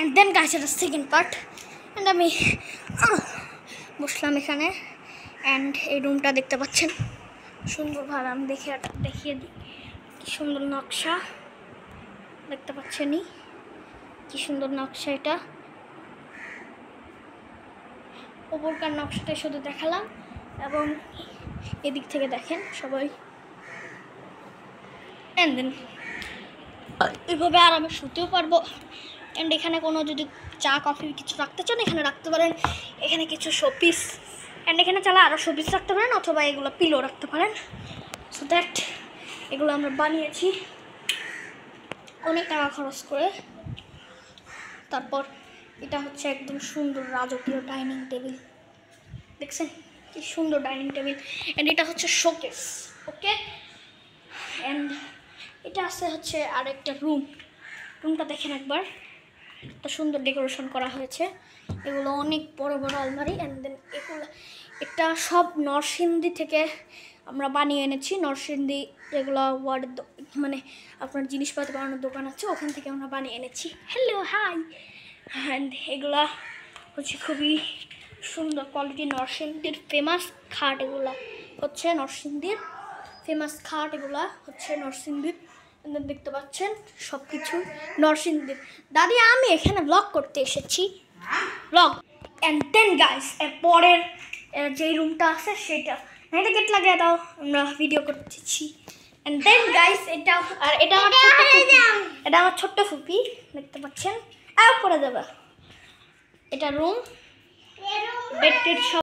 And then guys এটা second part. And আমি বসলাম এখানে। অ্যান্ড এই রুমটা দেখতে পাচ্ছেন সুন্দরভাবে আমি দেখিয়ে দিই। কি সুন্দর নকশা দেখতে পাচ্ছেনই, কি সুন্দর নকশা। এটা উপরকার নকশাটা শুধু দেখালাম, এবং এদিক থেকে দেখেন সবাই। অ্যান্ড দেন এভাবে আরামে শুতেও পারবো। অ্যান্ড এখানে কোনো যদি চা কফি কিছু রাখতে চান এখানে রাখতে পারেন। এখানে কিছু শোপিস, অ্যান্ড এখানে চাইলে আরও শোপিস রাখতে পারেন, অথবা এগুলো পিলো রাখতে পারেন। সো দ্যাট এগুলো আমরা বানিয়েছি অনেক টাকা খরচ করে। তারপর এটা হচ্ছে একদম সুন্দর রাজকীয় ডাইনিং টেবিল, দেখছেন কি সুন্দর ডাইনিং টেবিল। অ্যান্ড এটা হচ্ছে শোকেস, ওকে। অ্যান্ড এটা আছে হচ্ছে আরেকটা রুমটা দেখেন একবার, একটা সুন্দর ডেকোরেশন করা হয়েছে। এগুলো অনেক বড় বড় আলমারি। অ্যান্ড দেন এটা সব নরসিংদী থেকে আমরা বানিয়ে এনেছি। নরসিংদী যেগুলো মানে আপনার জিনিসপত্র বানানোর দোকান আছে, ওখান থেকে আমরা বানিয়ে এনেছি। Hello hi. অ্যান্ড এগুলা হচ্ছে খুবই সুন্দর কোয়ালিটি, নরসিংদীর ফেমাস খাট। এগুলা হচ্ছে নরসিংদীর ফেমাস খাট, এগুলা হচ্ছে নরসিংদীর। দেখতে পাচ্ছেন সব কিছু নরসিংদীর। দাদি আমি এখানে ব্লগ করতে এসেছি, ব্লগ। অ্যান্ড দেন গাইস এর পরের যে রুমটা আছে সেটা এটা গেট লাগিয়ে দাও, আমরা ভিডিও করতেছি। অ্যান্ড দেন গাইস এটা আমার ছোট্ট ফুপি দেখতে পাচ্ছেন, আর পরে যাবে। এটা রুম, বেডটির সব